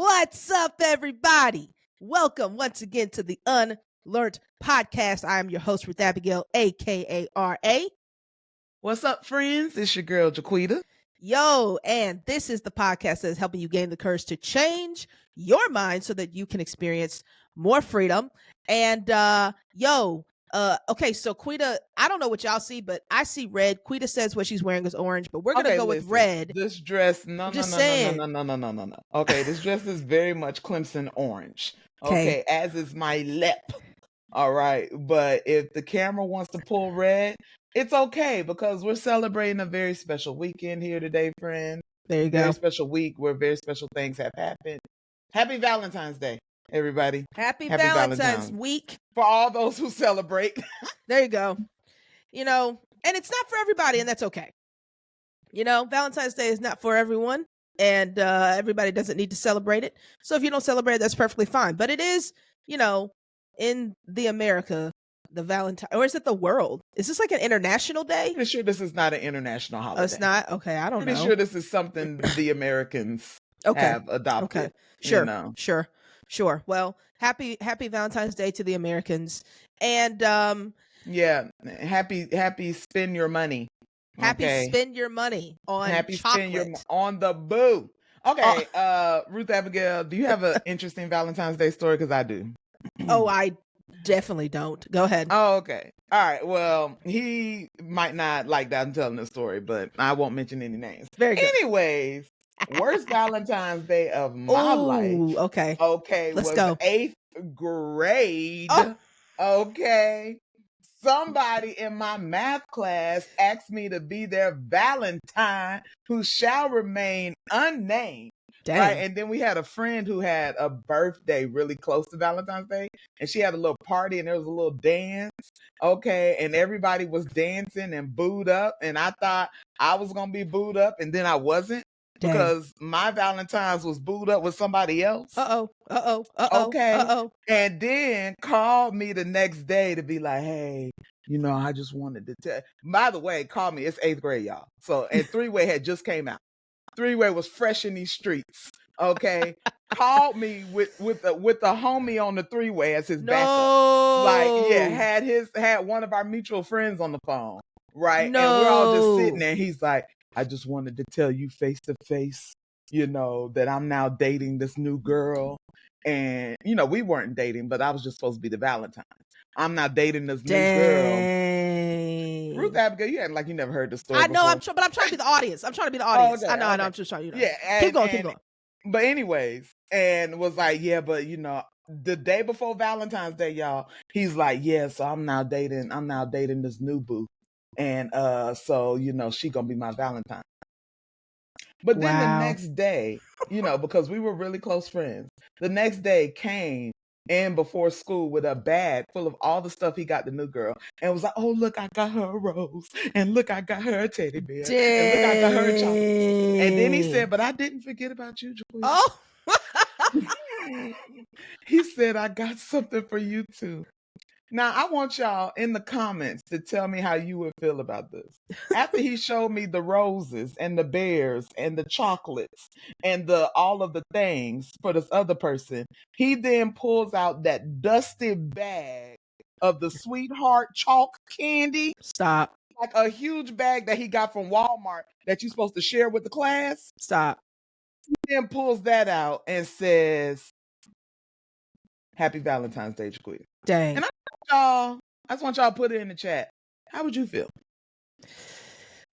What's up, everybody? Welcome once again to the UnLearnT podcast. I am your host, Ruth Abigail, aka RA. What's up, friends? It's your girl, Jaquita. Yo, and this is the podcast that is helping you gain the courage to change your mind so that you can experience more freedom. And okay, so Quita, I don't know what y'all see, but I see red. Quita says what she's wearing is orange, but we're gonna go with red. This dress, No. Okay, this dress is very much Clemson orange. Okay, as is my lip. All right, but if the camera wants to pull red, it's okay because we're celebrating a very special weekend here today, friend. There you go. Very special week where very special things have happened. Happy Valentine's Day, everybody. Happy Valentine's week. For all those who celebrate. There you go. You know, and it's not for everybody, and that's okay. You know, Valentine's Day is not for everyone, and everybody doesn't need to celebrate it. So if you don't celebrate it, that's perfectly fine. But it is, you know, in the America, the Valentine, or is it the world? Is this like an international day? I'm pretty sure this is not an international holiday. Oh, it's not? Okay, I don't know. Pretty sure this is something the Americans have adopted. Okay, sure, you know? sure. Well, happy Valentine's Day to the Americans, and yeah, happy spend your money. Happy spend your money on chocolate. On the boo. Okay, Ruth Abigail, do you have an interesting Valentine's Day story? Because I do. Oh, I definitely don't. Go ahead. Oh, okay. All right. Well, he might not like that I'm telling this story, but I won't mention any names. Very good. Anyways, worst Valentine's Day of my life. Okay. Okay. Let's go. 8th grade. Oh. Okay. Somebody in my math class asked me to be their Valentine who shall remain unnamed. Dang. Right. And then we had a friend who had a birthday really close to Valentine's Day, and she had a little party and there was a little dance. Okay. And everybody was dancing and booed up. And I thought I was going to be booed up, and then I wasn't. Dang. Because my Valentine's was booed up with somebody else. Okay. And then called me the next day to be like, hey, you know, I just wanted to tell. By the way, call me. It's 8th grade, y'all. So, and Three-Way had just came out. Three-Way was fresh in these streets. Okay. Called me with the homie on the Three-Way as his backup. Like, yeah, had one of our mutual friends on the phone. Right. No. And we're all just sitting there. He's like, I just wanted to tell you face to face, you know, that I'm now dating this new girl. And, you know, we weren't dating, but I was just supposed to be the Valentine. I'm not dating this new girl. Ruth Abigail, you acting like you never heard the story. I know, before. but I'm trying to be the audience. I know. I'm just trying, you know. Yeah. Keep going. But anyways, and was like, yeah, but you know, the day before Valentine's Day, y'all, he's like, yeah, so I'm now dating this new boo. And so, you know, she gonna be my Valentine. But then the next day, you know, because we were really close friends, the next day came in before school with a bag full of all the stuff he got the new girl, and was like, oh, look, I got her a rose, and look, I got her a teddy bear, and look, I got her a chocolate. And then he said, but I didn't forget about you, Julia. Oh. He said, I got something for you too. Now, I want y'all in the comments to tell me how you would feel about this. After he showed me the roses and the bears and the chocolates and all of the things for this other person, he then pulls out that dusty bag of the sweetheart chalk candy. Stop. Like a huge bag that he got from Walmart that you're supposed to share with the class. Stop. He then pulls that out and says, Happy Valentine's Day, Jaquita. Dang. And I just want y'all to put it in the chat. How would you feel?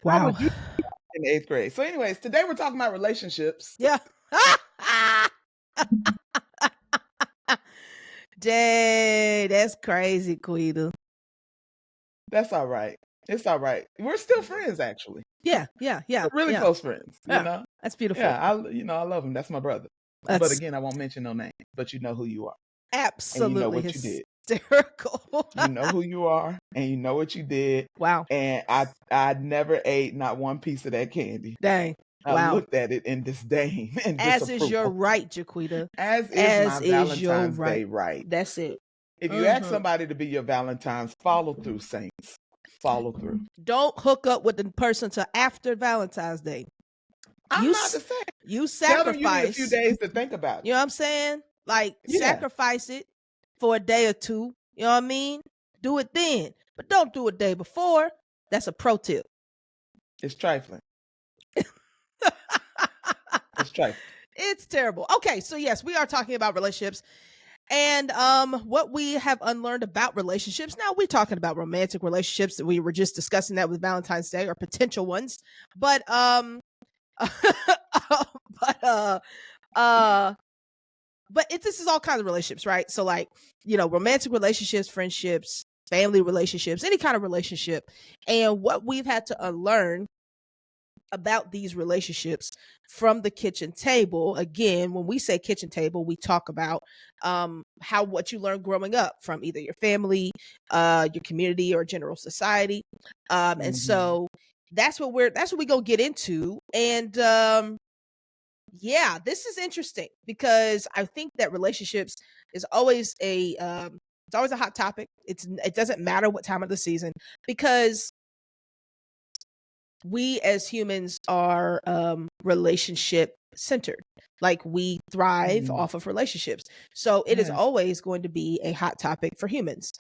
Wow. How would you feel in the 8th grade? So anyways, today we're talking about relationships. Yeah. Dang, that's crazy, Quita. That's all right. It's all right. We're still friends, actually. Yeah. We're really close friends. You know? That's beautiful. Yeah, I love him. That's my brother. But again, I won't mention no name, but you know who you are. Absolutely. And you know what you did. Hysterical. You know who you are, and you know what you did. Wow. And I never ate not one piece of that candy. Dang. I looked at it in disdain and as is your right, Jaquita. As is my Valentine's Day right. That's it. If you ask somebody to be your Valentine's, follow through, saints. Follow through. Don't hook up with the person till after Valentine's Day. I'm You not the same. you Tell them you need a few sacrifice. days to think about You it. know what I'm saying? Like Yeah, sacrifice it for a day or two. You know what I mean? Do it then, but don't do it day before. That's a pro tip. it's trifling. It's trifling. It's terrible. Okay, so yes, we are talking about relationships and what we have unlearned about relationships. Now we're talking about romantic relationships. We were just discussing that with Valentine's Day or potential ones. But but uh this is all kinds of relationships, right? So like, romantic relationships, friendships, family relationships, any kind of relationship. And what we've had to unlearn about these relationships from the kitchen table. Again, when we say kitchen table, we talk about how what you learned growing up from either your family, your community, or general society. And so that's what we gonna get into. And yeah, this is interesting because I think that relationships is always it's always a hot topic. It doesn't matter what time of the season because we as humans are relationship centered. Like we thrive off of relationships. So it is Yes. always going to be a hot topic for humans.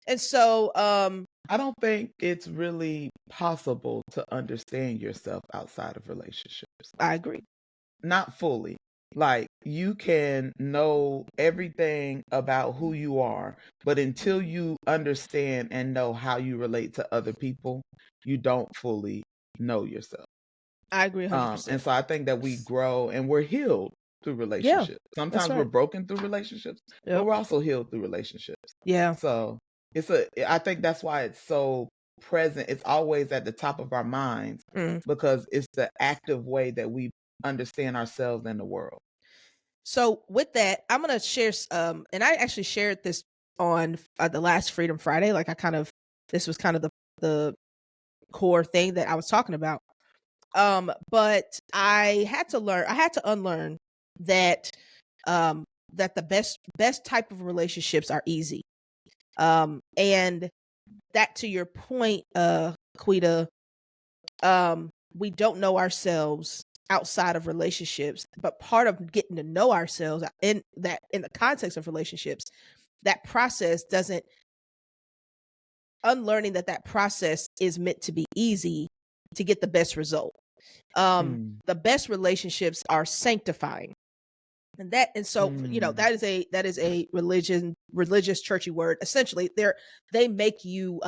And so I don't think it's really possible to understand yourself outside of relationships. I agree. Not fully. Like you can know everything about who you are, but until you understand and know how you relate to other people, you don't fully know yourself. I agree And 100%. so I think that we grow and we're healed through Yeah, relationships. that's Sometimes we're right. broken through relationships, but Yep. we're also healed through relationships. Yeah. So I think that's why it's so present. It's always at the top of our minds Mm. because it's the active way that we understand ourselves and the world. So with that, I'm gonna share and I actually shared this on the last Freedom Friday. Like this was kind of the core thing that I was talking about. But I had to unlearn that that the best type of relationships are easy. And that to your point, Quita, we don't know ourselves outside of relationships, but part of getting to know ourselves in the context of relationships, that process doesn't unlearning that process is meant to be easy to get the best result. The best relationships are sanctifying. And so that is a religious churchy word. Essentially, they make you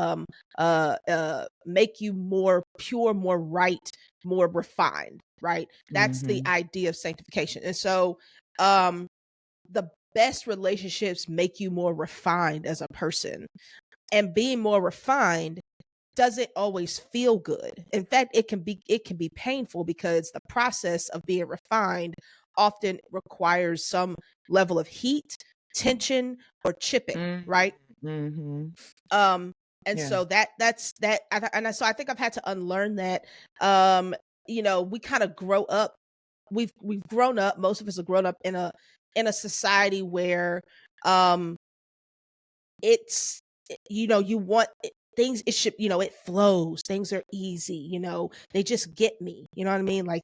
make you more pure, more right, more refined, right? That's the idea of sanctification. And so the best relationships make you more refined as a person. And being more refined doesn't always feel good. In fact, it can be painful because the process of being refined often requires some level of heat, tension, or chipping, right? Mm-hmm. And Yeah. so that's that. So I think I've had to unlearn that. We kind of grow up. We've grown up. Most of us have grown up in a society where it's you want things, it should, it flows, things are easy, they just get me, you know what I mean, like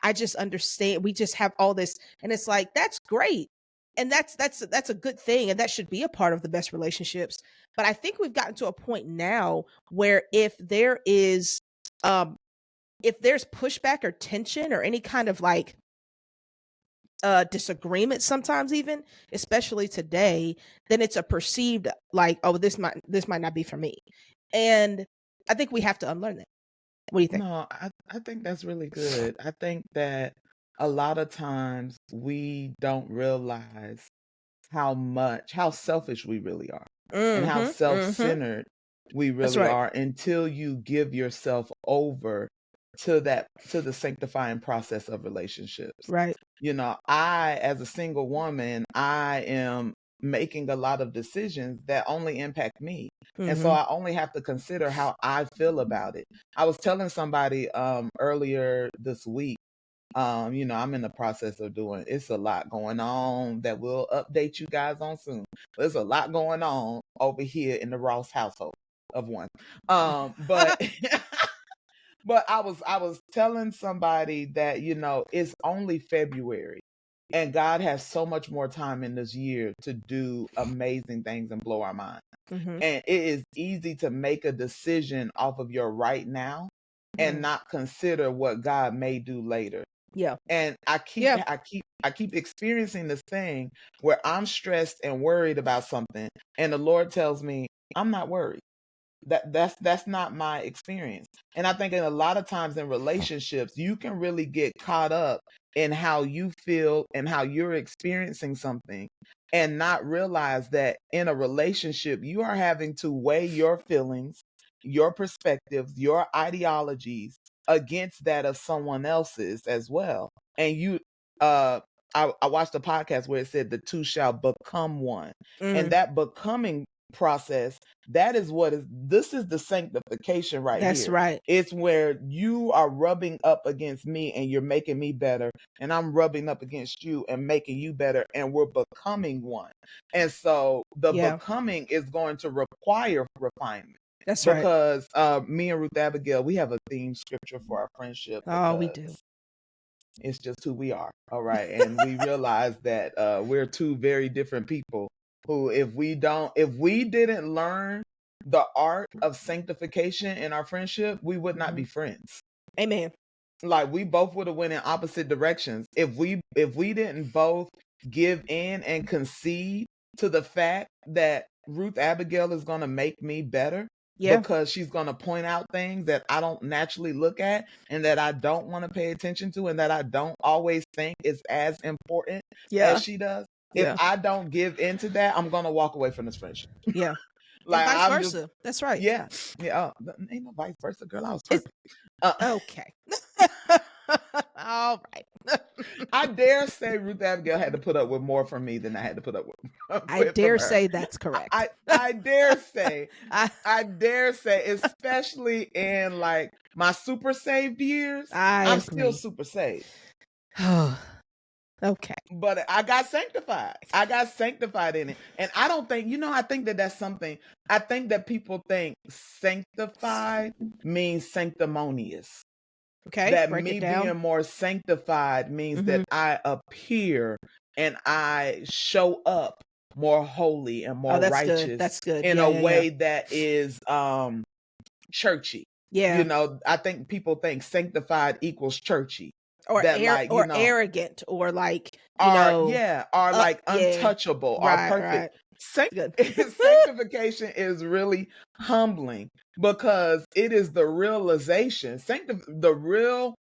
I just understand, we just have all this, and it's like that's great, and that's a good thing, and that should be a part of the best relationships. But I think we've gotten to a point now where if there's pushback or tension or any kind of like disagreement, sometimes even, especially today, then it's a perceived like, oh, this might not be for me. And I think we have to unlearn that. What do you think? No, I think that's really good. I think that a lot of times we don't realize how selfish we really are and how self-centered we That's really right. are until you give yourself over to the sanctifying process of relationships. Right. I, as a single woman, I am making a lot of decisions that only impact me. And so I only have to consider how I feel about it. I was telling somebody earlier this week, I'm in the process of it's a lot going on that we'll update you guys on soon. There's a lot going on over here in the Ross household of one. But But I was telling somebody that, it's only February and God has so much more time in this year to do amazing things and blow our mind. Mm-hmm. And it is easy to make a decision off of your right now and Mm. not consider what God may do later. Yeah. And Yeah. I keep experiencing this thing where I'm stressed and worried about something, and the Lord tells me I'm not worried. That's not my experience. And I think in a lot of times in relationships you can really get caught up in how you feel and how you're experiencing something, and not realize that in a relationship you are having to weigh your feelings, your perspectives, your ideologies against that of someone else's as well. And uh I watched a podcast where it said the two shall become one. And Mm. that becoming process, this is the sanctification right That's here. right. It's where you are rubbing up against me and you're making me better, and I'm rubbing up against you and making you better, and we're becoming one. And so the Yeah. becoming is going to require refinement, That's right. because me and Ruth Abigail, we have a theme scripture for our friendship Oh, we because do. it's just who we are. All right. And we realize that we're two very different people who, if we didn't learn the art of sanctification in our friendship, we would not be friends. Amen. Like, we both would have went in opposite directions if we didn't both give in and concede to the fact that Ruth Abigail is going to make me better, Yeah. because she's going to point out things that I don't naturally look at and that I don't want to pay attention to and that I don't always think is as important Yeah. as she does. If Yeah. I don't give into that, I'm going to walk away from this friendship. Yeah. And Like, vice I'm just, versa. That's right. yeah, yeah. Ain't no vice versa, girl. I was It's perfect. Uh, okay. All right. I dare say Ruth Abigail had to put up with more from me than I had to put up I with from dare her. say that's correct. I dare say, I I dare say, especially in like my super saved years, I'm still agree. super saved. Okay. But I got sanctified. I got sanctified in it. And I don't think, I think that that's something, I think that people think sanctified means sanctimonious. Okay. That Break it me down. being more sanctified means Mm-hmm. that I appear and I show up more holy and Oh, more that's good. righteous That's good. in Yeah. a Yeah. Yeah. way that is churchy. Yeah. I think people think sanctified equals churchy. Or That, like, arrogant, or like, are like yeah. untouchable, are Right. perfect. Right. Good. Sanctification is really humbling, because it is the realization, the real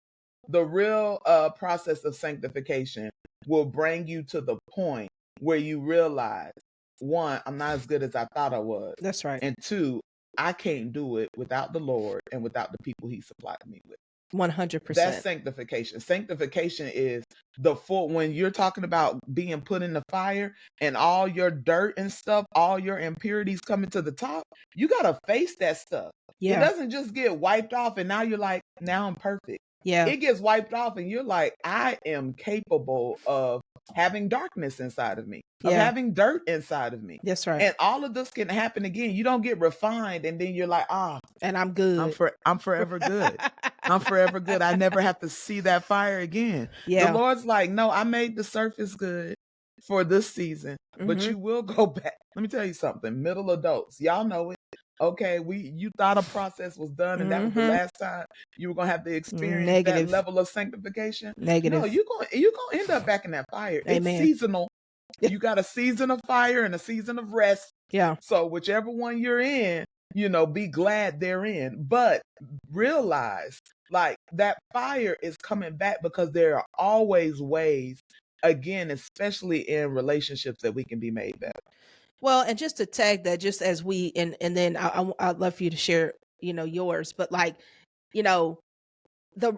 process of sanctification will bring you to the point where you realize, one, I'm not as good as I thought I was, That's right. and two, I can't do it without the Lord and without the people He supplied me with. That's 100%. sanctification. Sanctification is the full, when you're talking about being put in the fire and all your dirt and stuff, all your impurities coming to the top, you got to face that stuff. It Yeah. doesn't just get wiped off and now you're like, now I'm perfect. Yeah. It gets wiped off and you're like, I am capable of having darkness inside of me, of Yeah. having dirt inside of me. That's right. And all of this can happen again. You don't get refined and then you're like, And I'm good. I'm forever good. I'm forever good. I never have to see that fire again. The Yeah. Lord's like, no, I made the surface good for this season, but Mm-hmm. you will go back. Let me tell you something. Middle adults, y'all know it. Okay, you thought a process was done and that was the Mm-hmm. last time you were gonna have to experience that Negative. level of sanctification. No, Negative. you're gonna end up back in that fire. It's Amen. seasonal. You got a season of fire and a season of rest. Yeah. So whichever one you're in, be glad they're in. But realize, like, that fire is coming back because there are always ways, again, especially in relationships, that we can be made better. Well, and just to tag that, just as we and then I'd love for you to share, yours, but like, the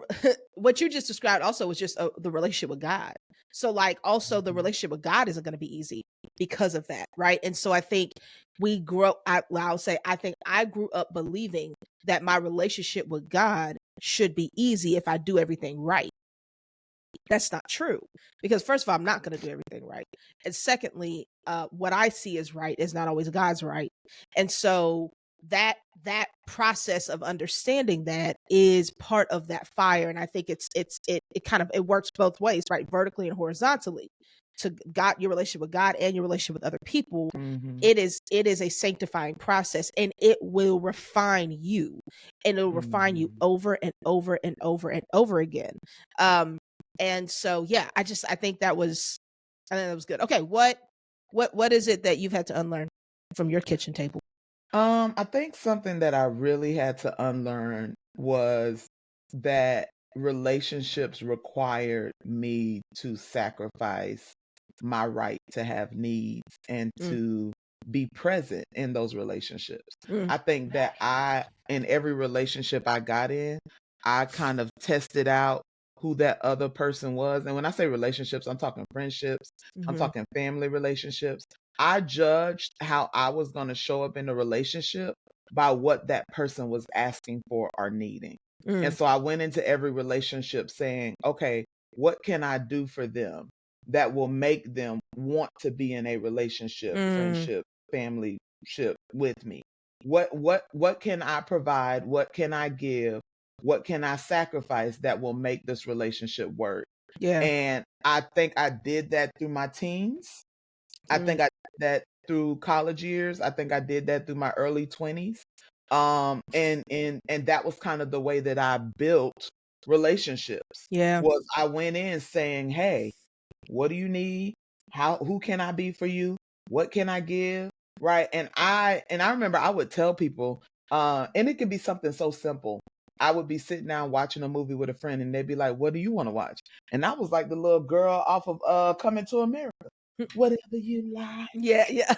what you just described also was just the relationship with God. So like, also the relationship with God isn't going to be easy because of that, right? And so I think we grow. I'll say I think I grew up believing that my relationship with God should be easy if I do everything right. That's not true, because first of all, I'm not going to do everything right, and secondly, what I see as right is not always God's right, and so that process of understanding that is part of that fire. And I think it kind of, it works both ways, right? Vertically and horizontally, to God, your relationship with God and your relationship with other people. Mm-hmm. It is a sanctifying process, and it will refine you, and it'll refine you Mm-hmm. over and over and over and over again. And so, yeah, I think that was, good. Okay. What is it that you've had to unlearn from your kitchen table? I think something that I really had to unlearn was that relationships required me to sacrifice my right to have needs and Mm, to be present in those relationships. mm, I think that in every relationship I got in, I kind of tested out who that other person was. And when I say relationships, I'm talking friendships, I'm mhm, talking family relationships. I judged how I was going to show up in a relationship by what that person was asking for or needing. And mm, so I went into every relationship saying, okay, what can I do for them that will make them want to be in a relationship, mm, friendship, family ship with me? What can I provide? What can I give? What can I sacrifice that will make this relationship work? yeah, And I think I did that through my teens. I mm, think I did that through college years. I think I did that through my early 20s. And that was kind of the way that I built relationships. yeah, Was I went in saying, "Hey, what do you need? Who can I be for you? What can I give?" Right? And I remember I would tell people, and it could be something so simple. I would be sitting down watching a movie with a friend and they'd be like, "What do you want to watch?" And I was like the little girl off of Coming to America. mm, Whatever you like, yeah, yeah,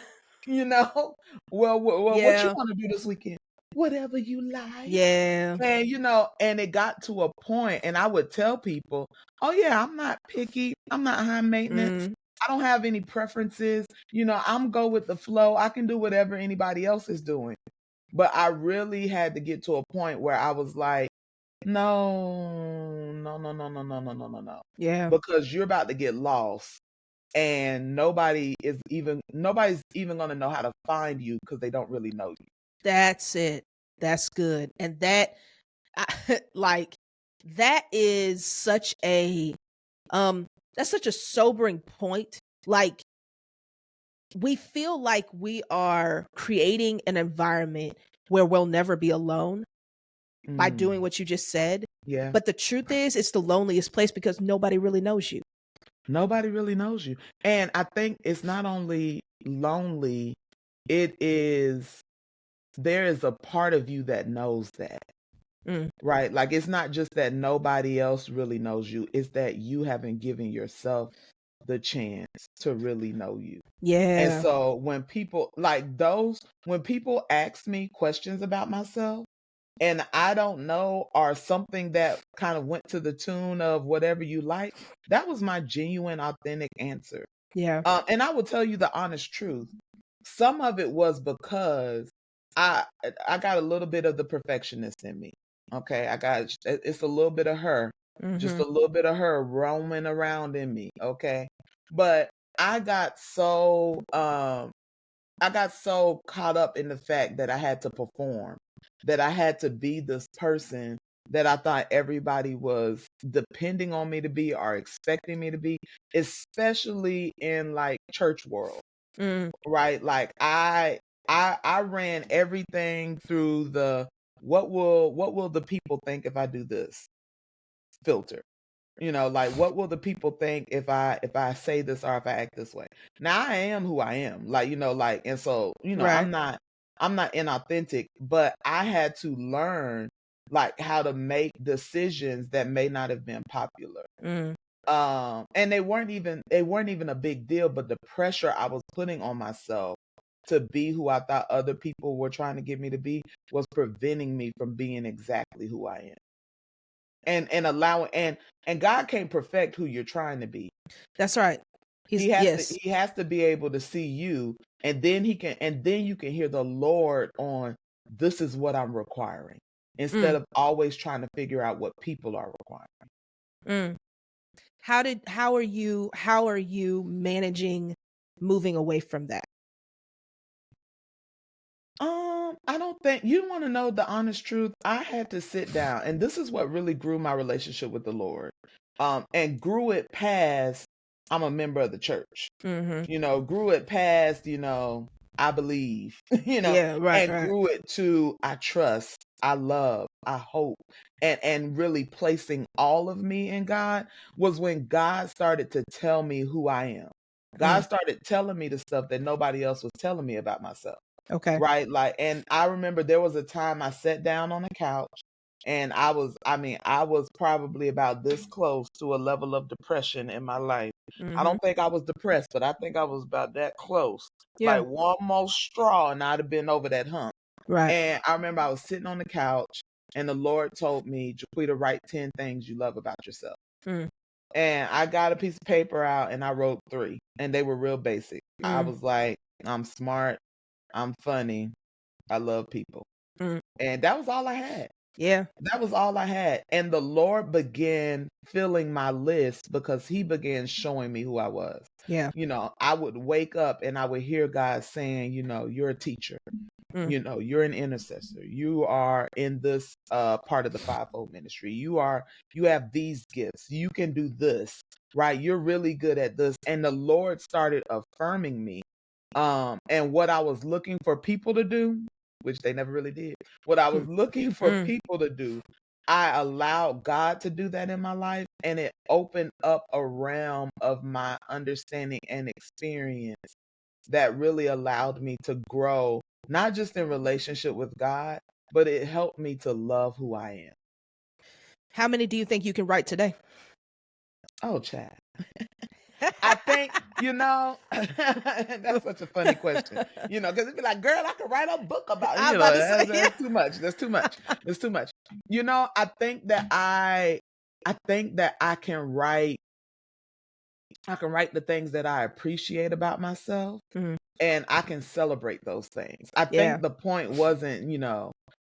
you know? Well, what you yeah, wanna do this weekend? Whatever you like. yeah, And it got to a point, and I would tell people, "Oh, yeah, I'm not picky. I'm not high maintenance. mm, I don't have any preferences. I'm go with the flow. I can do whatever anybody else is doing." But I really had to get to a point where I was like, "No, no, no, no, no, no, no, no, no, no. yeah. Because you're about to get lost and nobody's even gonna know how to find you because they don't really know you." That's it. That's good. And that, like, that is such a, that's such a sobering point. Like, we feel like we are creating an environment where we'll never be alone by doing Mm, what you just said. yeah. But the truth is, it's the loneliest place because nobody really knows you. Nobody really knows you. And I think it's not only lonely, it is there is a part of you that knows that, Mm, right? Like it's not just that nobody else really knows you, it's that you haven't given yourself the chance to really know you. And yeah. so when people ask me questions about myself, and I don't know, or something that kind of went to the tune of whatever you like, that was my genuine, authentic answer. Yeah. And I will tell you the honest truth. Some of it was because I I got a little bit of the perfectionist in me. Okay, it's a little bit of her, just Mhm. a little bit of her roaming around in me. Okay, but I got so I got so caught up in the fact that I had to perform, that I had to be this person that I thought everybody was depending on me to be or expecting me to be, especially in like church world, Mm, right? Like I ran everything through the what will the people think if I do this filter. Like what will the people think if I say this or if I act this way? Now I am who I am. Like, like and so, right. I'm not inauthentic, but I had to learn like how to make decisions that may not have been popular. Mm, And they weren't even a big deal, but the pressure I was putting on myself to be who I thought other people were trying to get me to be was preventing me from being exactly who I am. And allowing and God can't perfect who you're trying to be. that's right. He's, He has to yes. he has to be able to see you, and then you can hear the Lord on, this is what I'm requiring, instead Mm, of always trying to figure out what people are requiring. mm. How are you managing moving away from that? I don't think you want to know the honest truth. I had to sit down, and this is what really grew my relationship with the Lord. And grew it past I'm a member of the church. Mm-hmm. Grew it past, I believe, Yeah, right, and right. grew it to I trust, I love, I hope, and really placing all of me in God was when God started to tell me who I am. God Mm. started telling me the stuff that nobody else was telling me about myself. Okay. Right? Like, and I remember there was a time I sat down on a couch and I was probably about this close to a level of depression in my life. I Mm-hmm. don't think I was depressed, but I think I was about that close. Yeah. Like one more straw and I'd have been over that hump. Right. And I remember I was sitting on the couch and the Lord told me, Jaquita, write 10 things you love about yourself. Mm. And I got a piece of paper out and I wrote 3, and they were real basic. I Mm. was like, I'm smart, I'm funny, I love people. Mm. And that was all I had. Yeah. That was all I had. And the Lord began filling my list because he began showing me who I was. Yeah. I would wake up and I would hear God saying, you're a teacher. Mm. You're an intercessor. You are in this part of the fivefold ministry. You have these gifts. You can do this, right? You're really good at this. And the Lord started affirming me. And what I was looking for people to do, which they never really did, what I was looking for Mm. people to do, I allowed God to do that in my life, and it opened up a realm of my understanding and experience that really allowed me to grow, not just in relationship with God, but it helped me to love who I am. How many do you think you can write today? Oh, Chad. I think, that's such a funny question, because it'd be like, girl, I could write a book about, I'm about to say, that's too much. That's too much. That's too much. I think that I can write the things that I appreciate about myself, Mhm. and I can celebrate those things. I Yeah. think the point wasn't,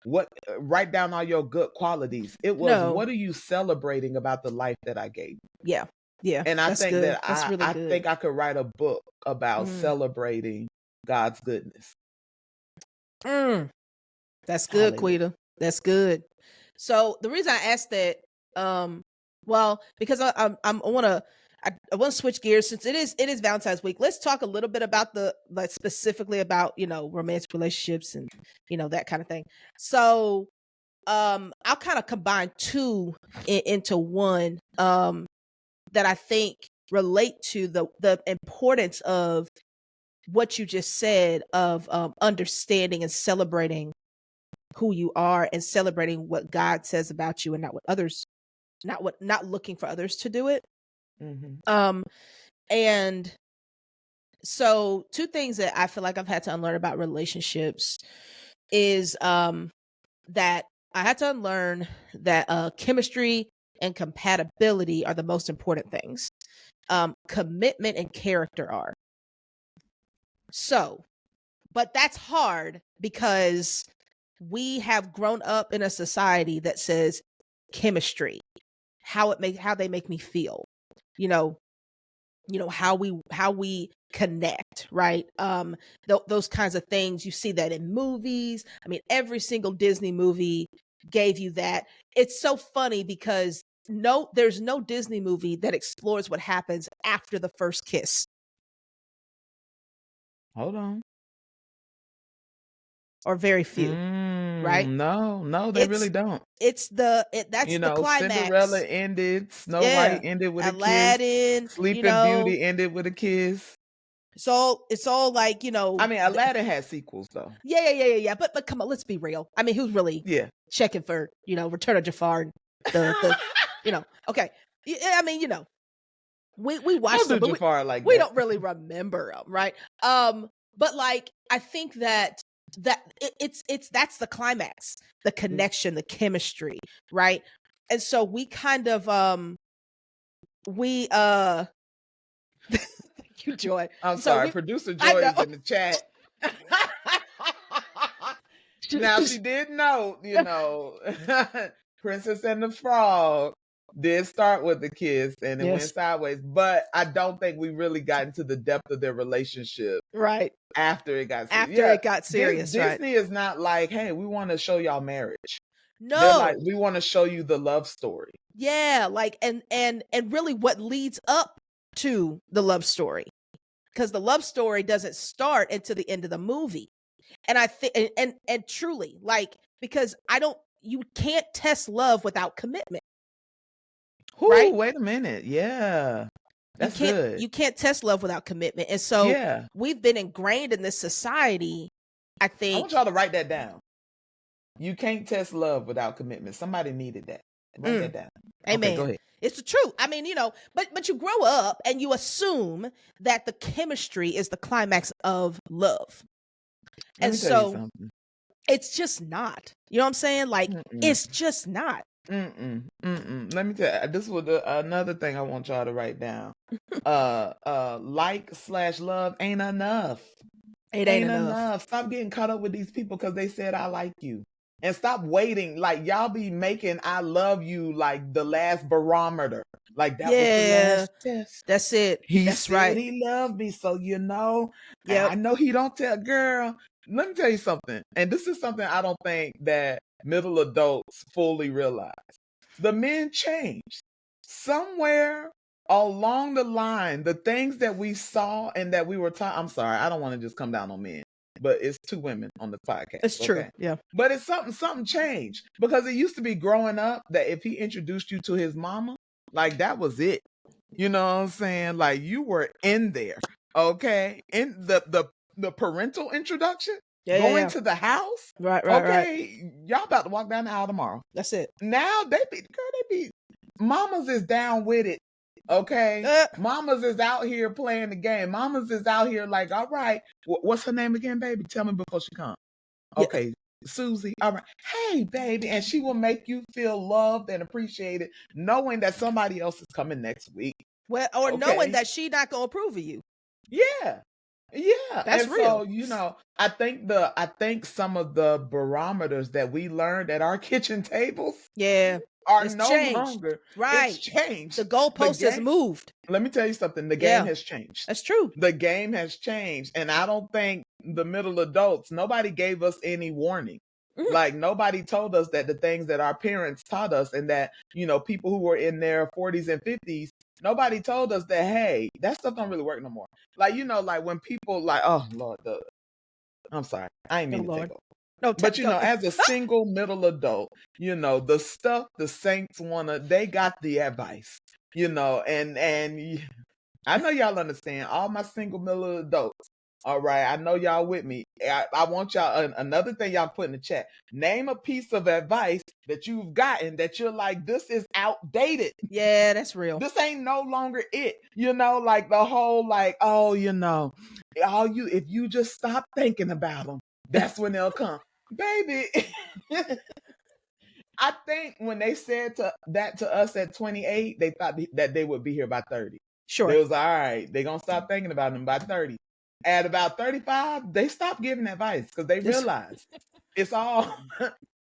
what write down all your good qualities. It was, No. what are you celebrating about the life that I gave? Yeah. Yeah. And I That's think good. that That's really I good. think I could write a book about Mm. celebrating God's goodness. Mm. That's good, Hallelujah. Quita. That's good. So the reason I asked that, well, because I want to switch gears since it is Valentine's week. Let's talk a little bit about specifically about romantic relationships and that kind of thing. So I'll kind of combine two into one that I think relate to the importance of what you just said of understanding and celebrating who you are and celebrating what God says about you and not what others not looking for others to do it. Mm-hmm. And so two things that I feel like I've had to unlearn about relationships is that I had to unlearn that chemistry and compatibility are the most important things. Commitment and character are. So, but that's hard because we have grown up in a society that says chemistry, how they make me feel, you know, how we connect, right? Those kinds of things. You see that in movies. I mean, every single Disney movie gave you that. It's so funny because there's no Disney movie that explores what happens after the first kiss. Hold on. Or very few, right? No, they really It's don't. that's the Cinderella climax. ended, Snow White Yeah. ended with a kiss, Aladdin, Sleeping Beauty ended with a kiss. it's all like, I mean, Aladdin had sequels though. yeah. But come on, let's be real. I mean, who's really Yeah. checking for, Return of Jafar and the okay. Yeah, I mean, we watched Don't them, do but Jafar like we that. don't really remember them, right? But like I think that it's that's the climax, the connection, the chemistry, right? And so we kind of we thank you, Joy. I'm So sorry, producer I Joy know. is in the chat. Now she did note, Princess and the Frog. did start with the kiss and it went Yes. sideways, but I don't think we really got into the depth of their relationship Right. after it got serious. After Yeah, it got serious, right? Disney is not like, hey, we want to show y'all marriage. They're like, No. we want to show you the love story. Yeah, like and really what leads up to the love story. Because the love story doesn't start until the end of the movie. And I think and truly, like, because you can't test love without commitment, Whoo, right? wait a minute. Yeah. That's good. You can't test love without commitment. And so Yeah. we've been ingrained in this society, I I want think. y'all to write that down. You can't test love without commitment. Somebody needed that. Write that down. Okay, go Amen. ahead. It's the truth. I mean, but you grow up and you assume that the chemistry is the climax of love. Let And me tell you so something. it's just not. You know what I'm saying? Like, Mm-mm. it's just not. Let me tell you, this was another thing I want y'all to write down. Like/love ain't enough. It ain't Ain't enough. enough. Stop getting caught up with these people because they said I like you. And stop waiting. Like y'all be making I love you like the last barometer. Like that was the Yeah. last test. That's it. He That's said right. he loved me. So and Yep. I know he don't tell girl. Let me tell you something. And this is something I don't think that middle adults fully realize. The men changed. Somewhere along the line, the things that we saw and that we were taught. I'm sorry, I don't want to just come down on men, but it's two women on the podcast. It's true. Okay. Yeah. But it's something changed because it used to be growing up that if he introduced you to his mama, like that was it. You know what I'm saying? Like you were in there. Okay. In the parental introduction, Yeah. going Yeah. to the house. Right. Right. Right. Okay, y'all about to walk down the aisle tomorrow. That's it. Now they be mamas is down with it. Okay. Mamas is out here playing the game. Mamas is out here like, all right, what's her name again, baby? Tell me before she comes. Yeah. Okay, Susie. All right. Hey, baby. And she will make you feel loved and appreciated, knowing that somebody else is coming next week. Well, or knowing Okay. that she not gonna approve of you. Yeah. Yeah. That's And real. so, I think some of the barometers that we learned at our kitchen tables Yeah. are It's no changed. longer. Right. It's changed. The goalpost has moved. Let me tell you something. The Yeah. game has changed. That's true. The game has changed. And I don't think the middle adults, nobody gave us any warning. Mhm. Like nobody told us that the things that our parents taught us and that, people who were in their 40s and 50s, nobody told us that, hey, that stuff don't really work no more. Like, like when people like, oh Lord, I'm sorry. I ain't Oh, mean to Lord. take over. No, But go. as a single middle adult, the stuff the saints they got the advice, and I know y'all understand. All my single middle adults, all right. I know y'all with me. I want y'all another thing y'all put in the chat. Name a piece of advice that you've gotten that you're like, this is outdated. Yeah, that's real. This ain't no longer it. Like the whole like, oh, if you just stop thinking about them, that's when they'll come. Baby, I think when they said that to us at 28, they thought that they would be here by 30. Sure. They was all right. They gonna stop thinking about them by 30. At about 35, they stopped giving advice because they realized it's all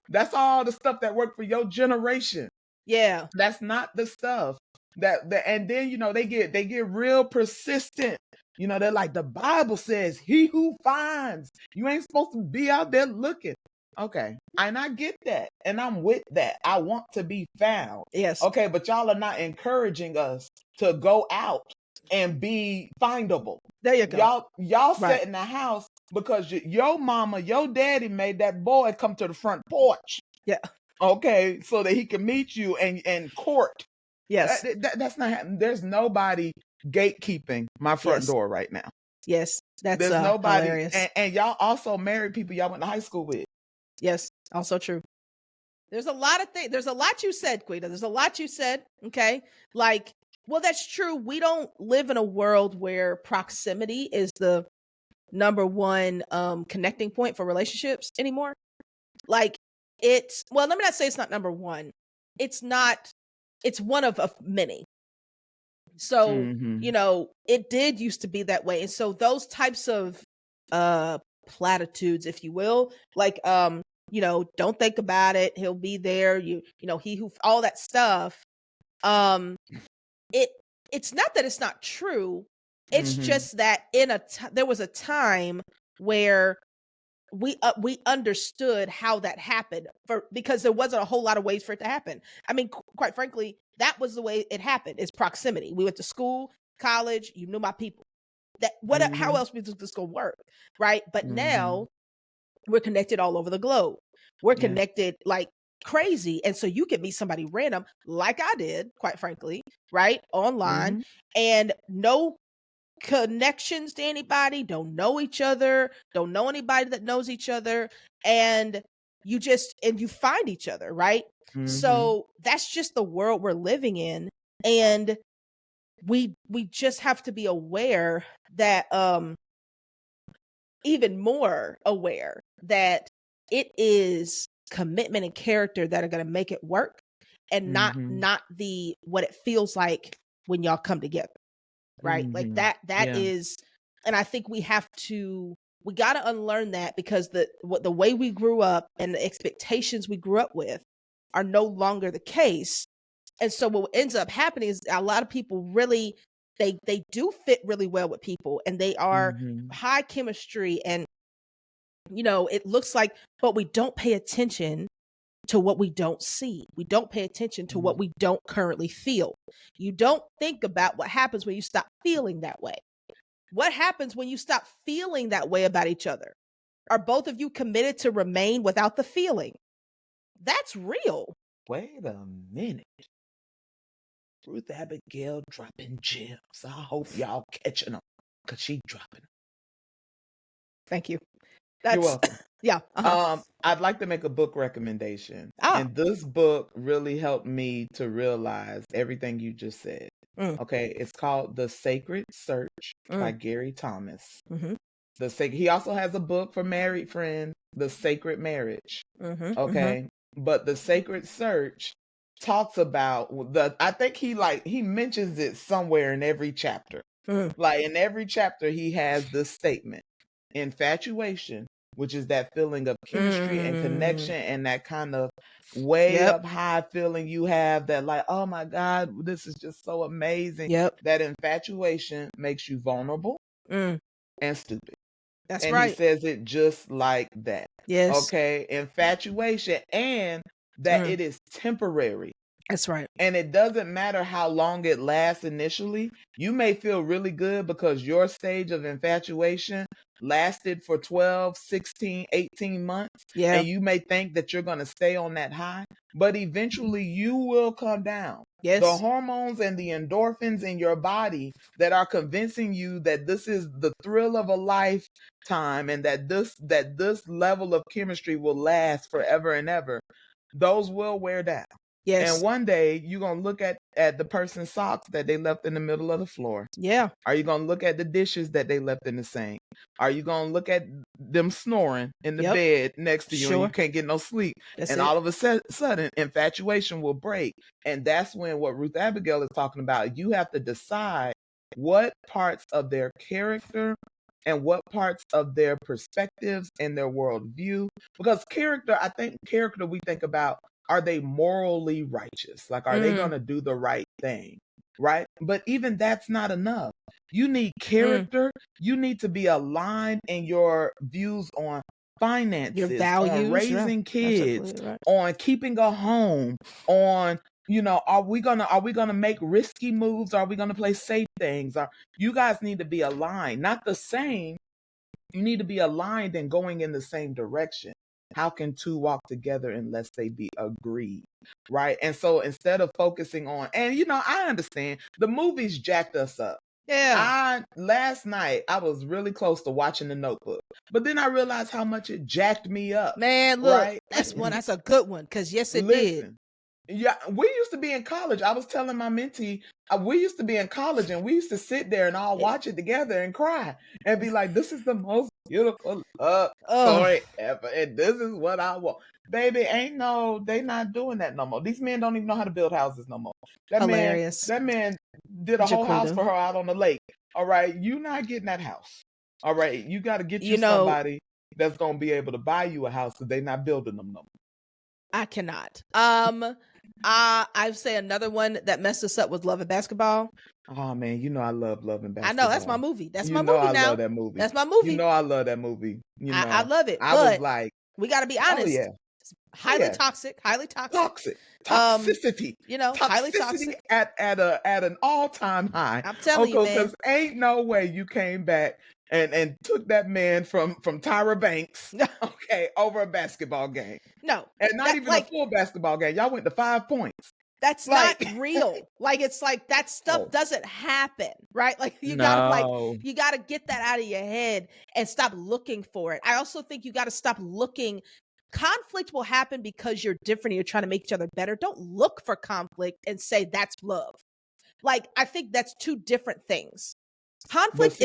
that's all the stuff that worked for your generation. Yeah. That's not the stuff that and then they get real persistent. They're like, the Bible says, he who finds. You ain't supposed to be out there looking. Okay. And I get that. And I'm with that. I want to be found. Yes. Okay, but y'all are not encouraging us to go out and be findable. There you go. Y'all sit in the house because your mama, your daddy made that boy come to the front porch. Yeah. Okay, so that he can meet you and court. Yes. That's not happening. There's nobody gatekeeping my front door right now. Yes. That's There's nobody. hilarious. And y'all also married people y'all went to high school with. Yes. Also true. There's a lot of things. There's a lot you said, Quita. There's a lot you said. Okay. Like, well, that's true. We don't live in a world where proximity is the number one connecting point for relationships anymore. Like, well, let me not say it's not number one. It's one of many. So, it did used to be that way. And so those types of platitudes, if you will, like, don't think about it. He'll be there. He who, all that stuff. Um, it's not that it's not true. It's just that there was a time where we understood how that happened because there wasn't a whole lot of ways for it to happen. I mean, quite frankly, that was the way it happened. Is proximity. We went to school, college. You knew my people. How else was this gonna work, right? But now we're connected all over the globe. We're connected like crazy, and so you can meet somebody random, like I did, quite frankly, right, online, and no connections to anybody, don't know each other, don't know anybody that knows each other, and you find each other, right? So that's just the world we're living in, and we just have to be aware that even more aware that it is commitment and character that are going to make it work, and not the what it feels like when y'all come together, right? Like that is, and I think we got to unlearn that, because the way we grew up and the expectations we grew up with are no longer the case. And so what ends up happening is a lot of people really, they do fit really well with people, and they are high chemistry, and it looks like, but we don't pay attention to what we don't see. We don't pay attention to what we don't currently feel. You don't think about what happens when you stop feeling that way. What happens when you stop feeling that way about each other? Are both of you committed to remain without the feeling? That's real. Wait a minute. Ruth Abigail dropping gems. I hope y'all catching them, because she dropping them. Thank you. You're welcome. Yeah. I'd like to make a book recommendation. Ah. And this book really helped me to realize everything you just said. Okay, it's called The Sacred Search by Gary Thomas. He also has a book for married friends, The Sacred Marriage. Okay, but The Sacred Search talks about I think he mentions it somewhere in every chapter. Like in every chapter, he has this statement: infatuation, which is that feeling of chemistry and connection, and that kind of way up high feeling you have, that like, oh my God, this is just so amazing. That infatuation makes you vulnerable and stupid. That's and right. he says it just like that. Yes. Okay, infatuation, and that it is temporary. That's right. And it doesn't matter how long it lasts initially. You may feel really good because your stage of infatuation lasted for 12, 16, 18 months. Yeah. And you may think that you're going to stay on that high, but eventually you will come down. Yes. The hormones and the endorphins in your body that are convincing you that this is the thrill of a lifetime, and that this level of chemistry will last forever and ever, those will wear down. Yes. And one day you're going to look at the person's socks that they left in the middle of the floor. Yeah. Are you going to look at the dishes that they left in the sink? Are you going to look at them snoring in the bed next to you, and you can't get no sleep? All of a sudden, infatuation will break. And that's when what Ruth Abigail is talking about, you have to decide what parts of their character and what parts of their perspectives and their worldview. Because I think character we think about, are they morally righteous? Like, are they going to do the right thing? Right? But even that's not enough. You need character. You need to be aligned in your views on finances, your values, on raising kids, right. on keeping a home, on, are we gonna make risky moves? Are we gonna play safe things? You guys need to be aligned, not the same. You need to be aligned and going in the same direction. How can two walk together unless they be agreed? Right? And so instead of focusing on, and I understand the movies jacked us up. Yeah. Last night I was really close to watching The Notebook, but then I realized how much it jacked me up. Man, look, right? that's a good one, because yes, it Listen, did. yeah, we used to be in college. I was telling my mentee, we used to be in college, and we used to sit there and all watch it together and cry and be like, this is the most beautiful love story ever, and this is what I want. Baby, they not doing that no more. These men don't even know how to build houses no more. Hilarious. That man did a whole house for her out on the lake. All right, you not getting that house. All right, you got to get you somebody that's going to be able to buy you a house, because they not building them no more. I cannot. I'd say another one that messed us up was Love and Basketball. Oh man, you know I love Loving I know that's my Basketball. movie. That's You my know movie I love now. that movie. That's my You movie. know I love that movie. I love it, I was but like, we got to be oh honest. yeah, It's oh highly yeah, toxic. Highly toxic. toxic, Um, toxicity, highly toxicity toxic. at an all time high. I'm telling you, Okay, man. because ain't no way you came back and took that man from Tyra Banks. Okay, over a basketball game, No, and not that even a like full basketball game. Y'all went to 5 points. that's not Like, real. Like it's like that stuff oh doesn't happen, right? Like no, you gotta get that out of your head and stop looking for it. I also think you gotta stop looking. Conflict will happen because you're different and you're trying to make each other better. Don't look for conflict and say that's love. Like I think that's two different things. but Conflict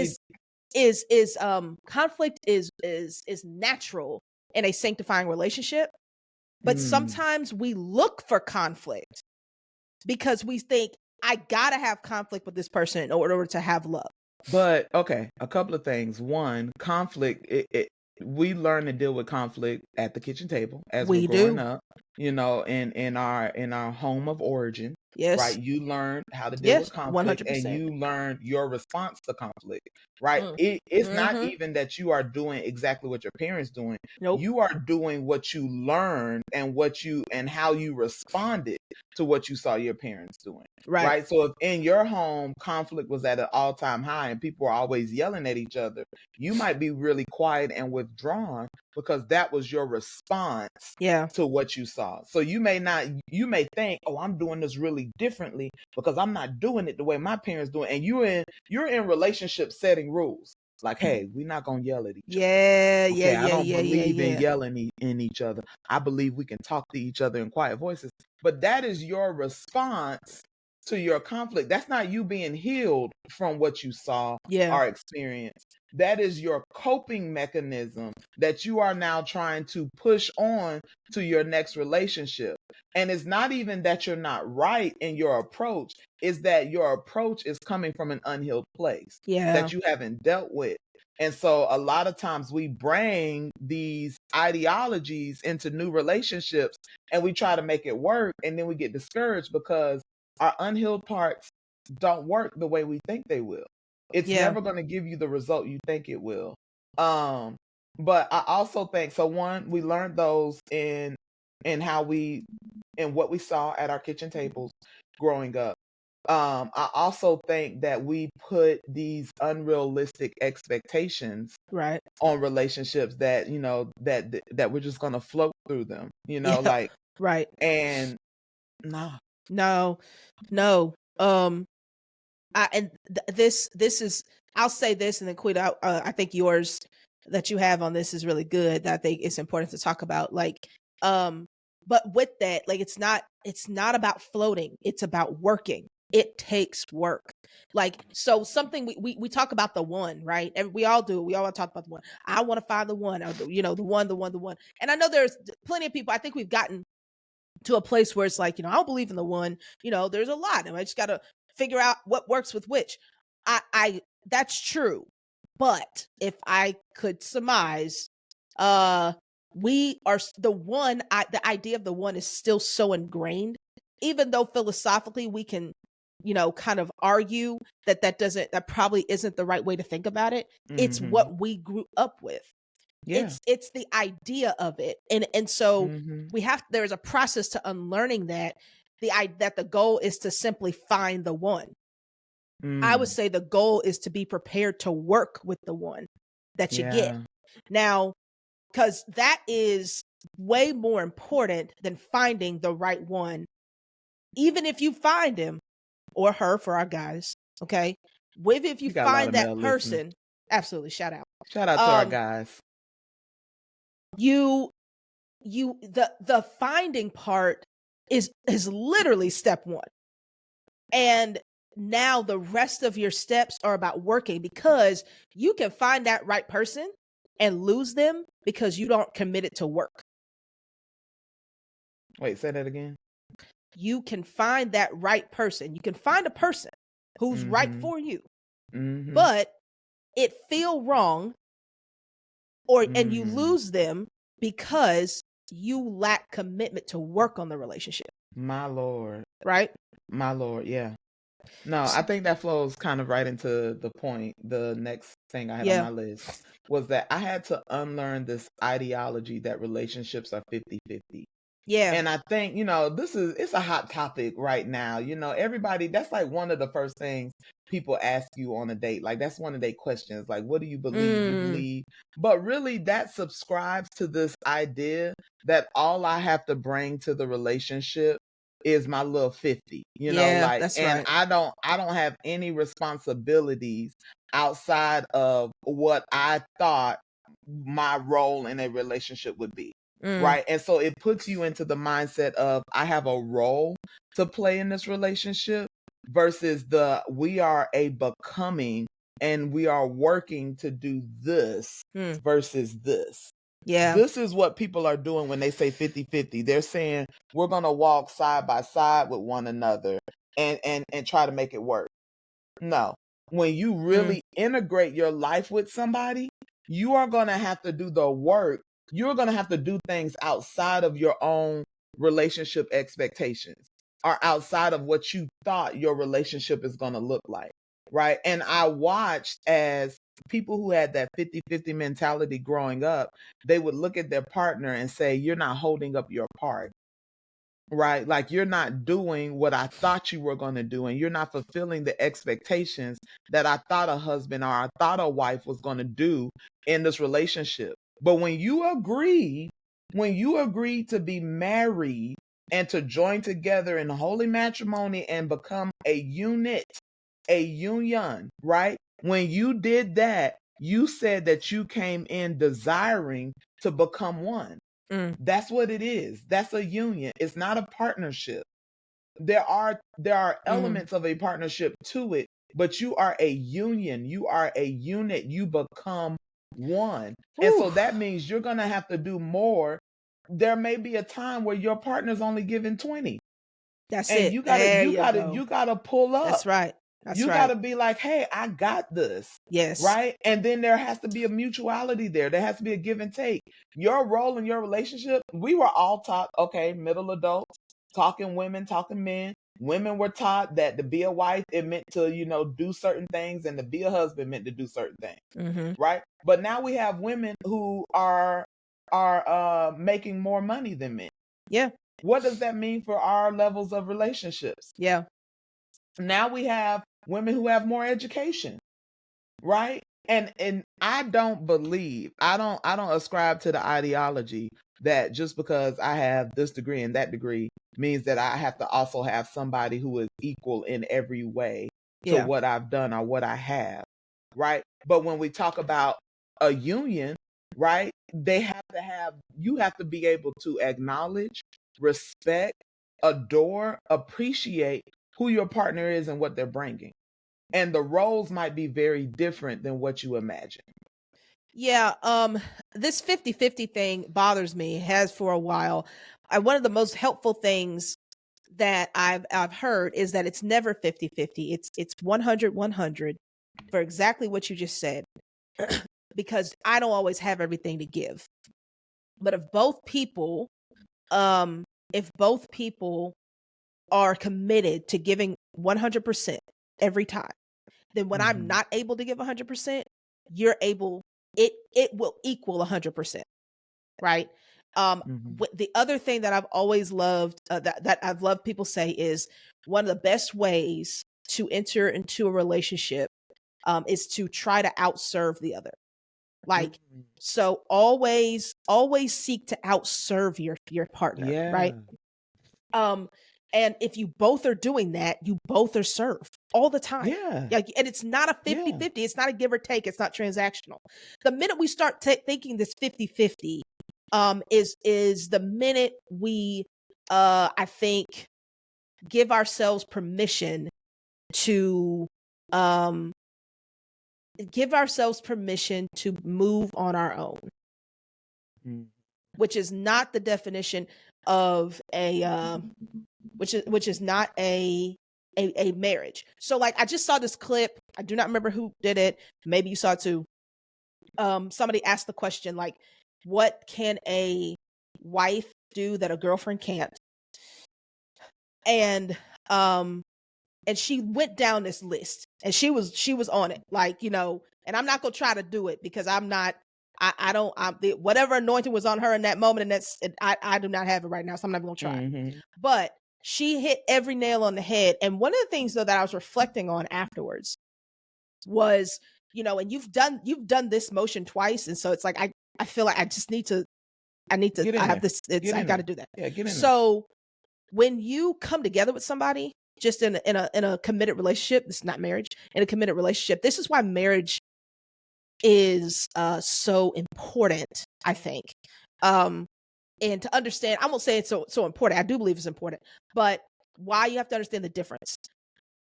see, is natural in a sanctifying relationship, but mm, sometimes we look for conflict because we think I gotta have conflict with this person in order to have love. but okay, a couple of things. One, conflict. We learn to deal with conflict at the kitchen table as we're We growing do. up. In our home of origin, right? Yes. You learn how to deal with Yes. conflict, and 100%. you learn your response to conflict, right? Mm. It's not Mm-hmm. even that you are doing exactly what your parents doing. Nope. You are doing what you learned and how you responded to what you saw your parents doing. Right. Right. So if in your home conflict was at an all time high and people were always yelling at each other, you might be really quiet and withdrawn because that was your response Yeah. to what you saw. So you may think, oh, I'm doing this really differently because I'm not doing it the way my parents do it. And you're in relationship setting rules. Like, hey, we're not gonna yell at each other. Yeah. Yeah. Okay, I Yeah. don't Yeah. Yeah. believe in Yeah. yelling in each other. I believe we can talk to each other in quiet voices. But that is your response to your conflict. That's not you being healed from what you saw Yeah. or experienced. That is your coping mechanism that you are now trying to push on to your next relationship. And it's not even that you're not right in your approach, it's that your approach is coming from an unhealed place Yeah. that you haven't dealt with. And so a lot of times we bring these ideologies into new relationships and we try to make it work and then we get discouraged because our unhealed parts don't work the way we think they will. It's Yeah. never going to give you the result you think it will. Um, but I also think so. One, we learned those in how we in what we saw at our kitchen tables growing up. I also think that we put these unrealistic expectations Right. on relationships that that we're just gonna float through them. Yeah. Like Right. and nah. No. No. And this is, I'll say this and then quit out. I think yours that you have on this is really good. That I think it's important to talk about. Like, but with that, like it's not about floating. It's about working. It takes work. Like, so something we talk about the one, right? And we all do. We all talk about the one. I want to find the one, or the one. And I know there's plenty of people. I think we've gotten to a place where it's like, I don't believe in the one. There's a lot, and I just got to figure out what works with which. I That's true, but if I could surmise, uh, we are the one. The idea of the one is still so ingrained, even though philosophically we can, kind of argue that probably isn't the right way to think about it. It's Hmm. what we grew up with. Yeah. It's the idea of it, and so Hmm. there's a process to unlearning that. That the goal is to simply find the one. I would Mm. say the goal is to be prepared to work with the one that you get Yeah. now, because that is way more important than finding the right one. Even if you find him or her, for our guys, okay, with if you We got a lot find of male that listeners. person, absolutely, shout out. Shout out to our um guys. you the finding part is literally step one, and now the rest of your steps are about working, because you can find that right person and lose them because you don't commit it to work. Wait, say that again. You can find that right person, you can find a person who's right Hmm. for you, Hmm. but it feel wrong, and you Hmm. lose them because you lack commitment to work on the relationship. My Lord. right? My Lord. Yeah. No, I think that flows kind of right into the point. The next thing I had on Yeah. my list was that I had to unlearn this ideology that relationships are 50-50. Yeah. And I think, it's a hot topic right now. Everybody, that's like one of the first things people ask you on a date. Like, that's one of their questions. Like, what do you believe? You Mm. believe. But really, that subscribes to this idea that all I have to bring to the relationship is my little 50, Yeah, like, that's and right. I don't have any responsibilities outside of what I thought my role in a relationship would be. Mm. Right. And so it puts you into the mindset of I have a role to play in this relationship versus we are a becoming and we are working to do this Mm. versus this. Yeah. This is what people are doing when they say 50-50. They're saying we're going to walk side by side with one another and try to make it work. No. When you Mm. really integrate your life with somebody, you are going to have to do the work. You're going to have to do things outside of your own relationship expectations or outside of what you thought your relationship is going to look like. Right. And I watched as people who had that 50-50 mentality growing up, they would look at their partner and say, you're not holding up your part. Right? Like you're not doing what I thought you were going to do, and you're not fulfilling the expectations that I thought a husband or I thought a wife was going to do in this relationship. But when you agree to be married and to join together in holy matrimony and become a unit, a union, right? When you did that, you said that you came in desiring to become one. Mm. That's what it is. That's a union. It's not a partnership. There are Mm. elements of a partnership to it, but you are a union. You are a unit. You become one. And Whew. so that means you're going to have to do more. There may be a time where your partner's only giving 20, That's and it. you got to There you you got to go. you got to pull That's up. right. That's You got right. to be like, hey, I got this. Yes. Right. And then there has to be a mutuality there. There has to be a give and take. Your role in your relationship, we were all taught, okay, middle adults, talking women, talking men. Women were taught that to be a wife, it meant to, do certain things, and to be a husband meant to do certain things. Mm-hmm. Right. But now we have women who are making more money than men. Yeah. What does that mean for our levels of relationships? Yeah. Now we have women who have more education, right? And I don't ascribe to the ideology that just because I have this degree and that degree means that I have to also have somebody who is equal in every way to Yeah. what I've done or what I have, right? But when we talk about a union, right, you have to be able to acknowledge, respect, adore, appreciate who your partner is and what they're bringing. And the roles might be very different than what you imagine. Yeah, this 50-50 thing bothers me, has for a while. One of the most helpful things that I've heard is that it's never 50-50. It's 100-100 for exactly what you just said. Because I don't always have everything to give. But um if both people are committed to giving 100% every time, then when I'm Mm-hmm. not able to give 100%, you're able it will equal 100%, right? Mm-hmm. The other thing that I've always loved, that I've loved people say, is one of the best ways to enter into a relationship is to try to outserve the other. Like, Mm-hmm. so always seek to outserve your partner, right? Yeah. Um, and if you both are doing that, you both are served all the time. Yeah. Like, and it's not a fifty Yeah. fifty. It's not a give or take. It's not transactional. The minute we start thinking this 50-50, is the minute we, I think, give ourselves permission to, um, move on our own, Mm. which is not the definition of a, which is not a marriage. So, like, I just saw this clip. I do not remember who did it. Maybe you saw it too. Somebody asked the question, like, what can a wife do that a girlfriend can't? And and she went down this list, and she was on it, like, you know, and I'm not gonna try to do it because I'm not, I don't, whatever anointing was on her in that moment, and I do not have it right now, so I'm not gonna try. Mm-hmm. But she hit every nail on the head. And one of the things though that I was reflecting on afterwards was, you know, and you've done this motion twice, and so it's like I feel like I just need to, Get in I have there. this, Get I in got to there. do that. Yeah, get in there. So when you come together with somebody, just in a committed relationship, this is not marriage, in a committed relationship, this is why marriage is so important, I think. And to understand, I won't say it's so important. I do believe it's important, but why you have to understand the difference.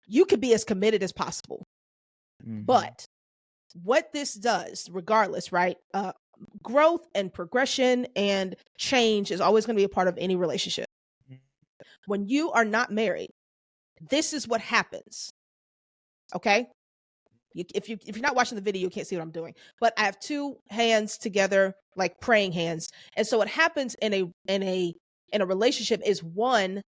You could be as committed as possible, Mm-hmm. but what this does, regardless, right? Growth and progression and change is always going to be a part of any relationship. When you are not married, this is what happens. Okay? If you're not watching the video, you can't see what I'm doing. But I have two hands together, like praying hands. And so what happens in a relationship is one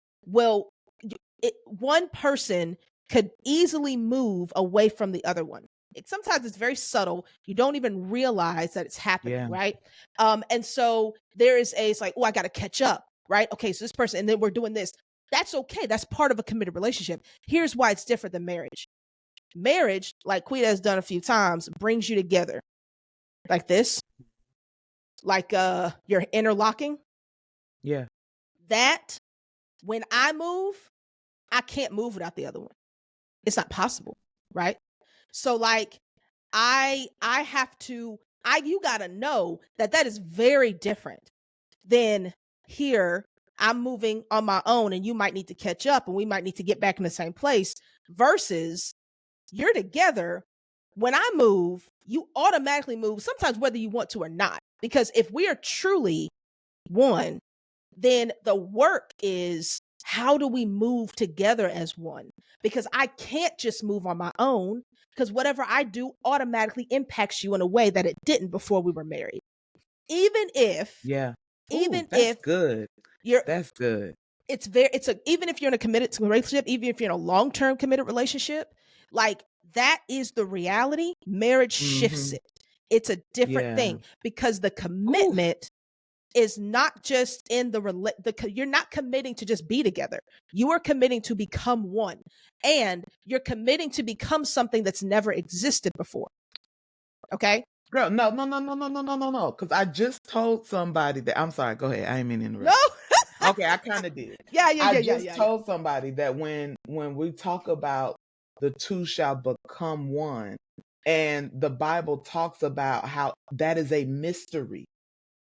person could easily move away from the other one. Sometimes it's very subtle. You don't even realize that it's happening, Yeah. right? And so it's like, oh, I got to catch up, right? Okay, so this person, and then we're doing this. That's okay. That's part of a committed relationship. Here's why it's different than marriage. Marriage, like Quita has done a few times, brings you together like this, like you're interlocking. Yeah. That when I move, I can't move without the other one. It's not possible, right? So like I have to, you gotta know that is very different than here. I'm moving on my own, and you might need to catch up, and we might need to get back in the same place, versus you're together. When I move, you automatically move, sometimes whether you want to or not. Because if we are truly one, then the work is, how do we move together as one? Because I can't just move on my own, because whatever I do automatically impacts you in a way that it didn't before we were married. Even if, Yeah. even Ooh, that's if good. you're, That's good. even if you're in a committed relationship, even if you're in a long-term committed relationship, like that is the reality. Marriage shifts it. It's a different thing, because the commitment is not just in you're not committing to just be together. You are committing to become one, and you're committing to become something that's never existed before. Okay? Girl, no. Because I just told somebody that. I'm sorry. Go ahead. I didn't mean to interrupt. No. Okay, I kind of did. Yeah. I just told somebody that when we talk about the two shall become one, and the Bible talks about how that is a mystery,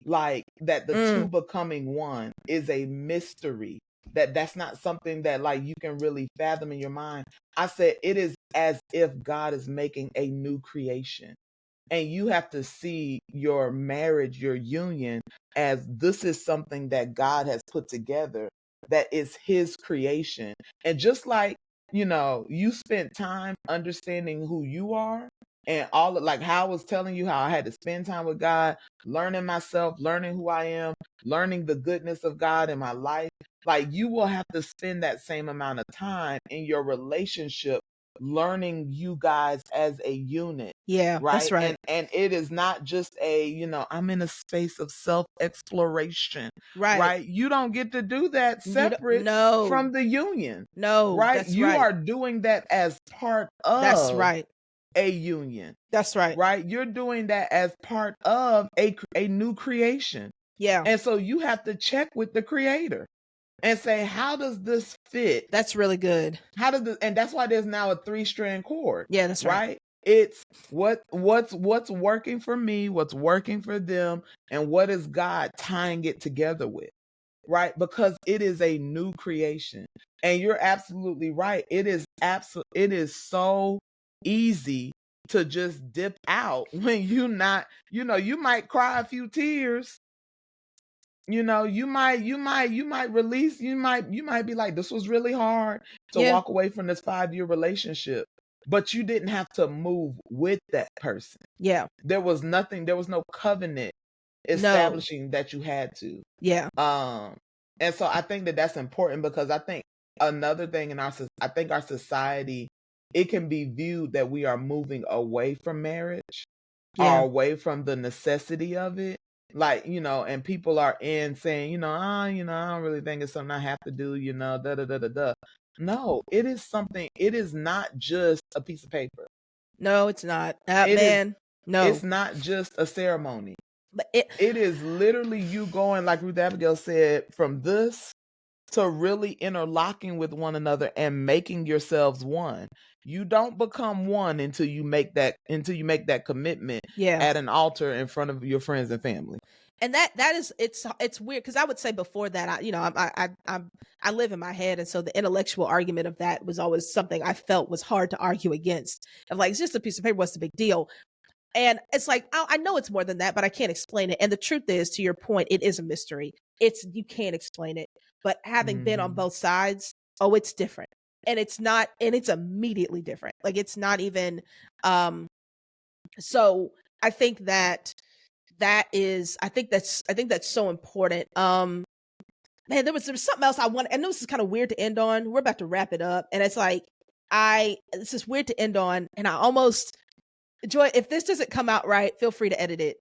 like that the two becoming one is a mystery. That's not something that like you can really fathom in your mind. I said it is as if God is making a new creation. And you have to see your marriage, your union, as this is something that God has put together, that is his creation. And just like, you spent time understanding who you are, and all of, like how I was telling you how I had to spend time with God, learning myself, learning who I am, learning the goodness of God in my life. Like you will have to spend that same amount of time in your relationship learning you guys as a unit. Yeah, that's right. And it is not just I'm in a space of self-exploration. Right. You don't get to do that separate from the union. No, that's You right. are doing that as part That's of right. a union. That's right. You're doing that as part of a new creation. Yeah. And so you have to check with the creator and say, how does this fit? That's really good. And that's why there's now a 3-strand cord. Yeah, that's right. It's what's working for me, what's working for them, and what is God tying it together with. Because it is a new creation. And you're absolutely right. It is so easy to just dip out when you not, you might cry a few tears. You might release, you might be like, this was really hard to walk away from this 5-year relationship, but you didn't have to move with that person. Yeah. There was no covenant establishing that you had to. Yeah. And so I think that that's important, because I think another thing I think our society, it can be viewed that we are moving away from marriage or Yeah. away from the necessity of it. Like, and people are in saying, I don't really think it's something I have to do, da da da da da. No, it is something, it is not just a piece of paper. No, it's not. It is Man, no. it's not just a ceremony. But It is literally you going, like Ruth Abigail said, from this to really interlocking with one another and making yourselves one. You don't become one until you make that commitment yeah. at an altar in front of your friends and family. And that is, it's weird because I would say before that, I live in my head, and so the intellectual argument of that was always something I felt was hard to argue against. Of like, it's just a piece of paper, what's the big deal? And it's like, I know it's more than that, but I can't explain it. And the truth is, to your point, it is a mystery. You can't explain it. But having been on both sides, oh, it's different. And it's not, and it's immediately different. Like, it's not even, so I think I think that's so important. Man, there was something else I wanted. I know this is kind of weird to end on. We're about to wrap it up. And it's like, this is weird to end on. And I almost, Joy, if this doesn't come out right, feel free to edit it.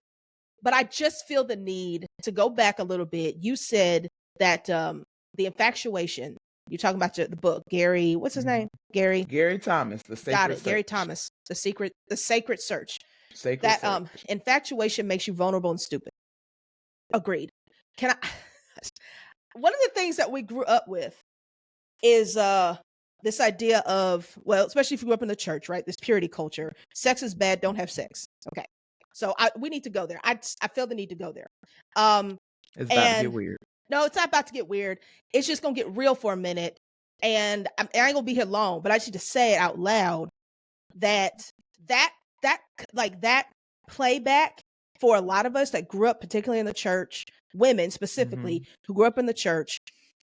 But I just feel the need to go back a little bit. You said that the infatuation, you're talking about the book, Gary, what's his name? Gary Thomas, The Sacred got it. Search. Gary Thomas, The Sacred Search. Sacred Search. Infatuation makes you vulnerable and stupid. Agreed. Can I one of the things that we grew up with is this idea of, well, especially if you grew up in the church, right? This purity culture. Sex is bad, don't have sex. Okay. So we need to go there. I feel the need to go there. It's about to get weird. No, it's not about to get weird. It's just gonna get real for a minute. And I ain't gonna be here long, but I just need to say it out loud that playback for a lot of us that grew up, particularly in the church, women specifically who grew up in the church,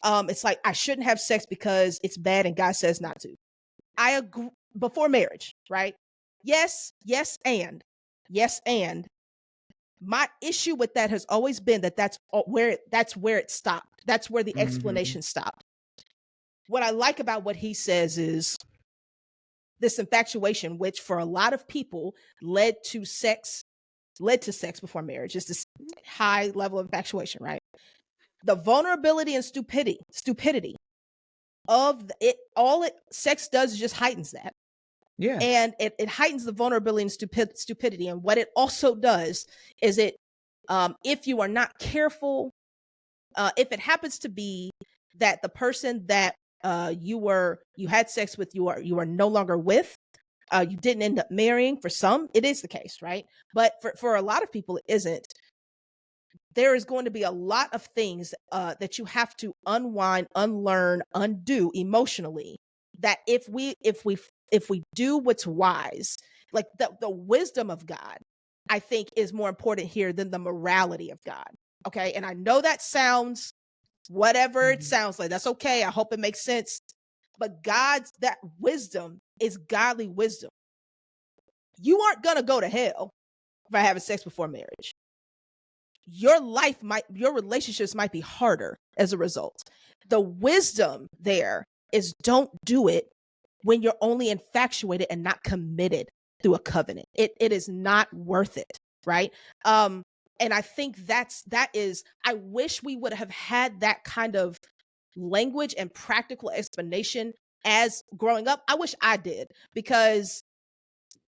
it's like, I shouldn't have sex because it's bad and God says not to. I agree, before marriage, right? Yes, and my issue with that has always been that's where it stopped. That's where the explanation stopped. What I like about what he says is this infatuation, which for a lot of people led to sex before marriage, is this high level of infatuation, right? The vulnerability and stupidity of it, sex does is just heightens that. Yeah. And it heightens the vulnerability and stupidity. And what it also does is if you are not careful, if it happens to be that the person that you had sex with, you are no longer with, you didn't end up marrying. For some, it is the case, right? But for a lot of people, it isn't. There is going to be a lot of things that you have to unwind, unlearn, undo emotionally. That if we do what's wise, like the wisdom of God, I think is more important here than the morality of God. Okay, and I know that sounds whatever it sounds like. That's okay. I hope it makes sense. But that wisdom is godly wisdom. You aren't gonna go to hell by having sex before marriage. Your relationships might be harder as a result. The wisdom there is, don't do it when you're only infatuated and not committed through a covenant. It is not worth it, right? And I think I wish we would have had that kind of language and practical explanation as growing up. I wish I did, because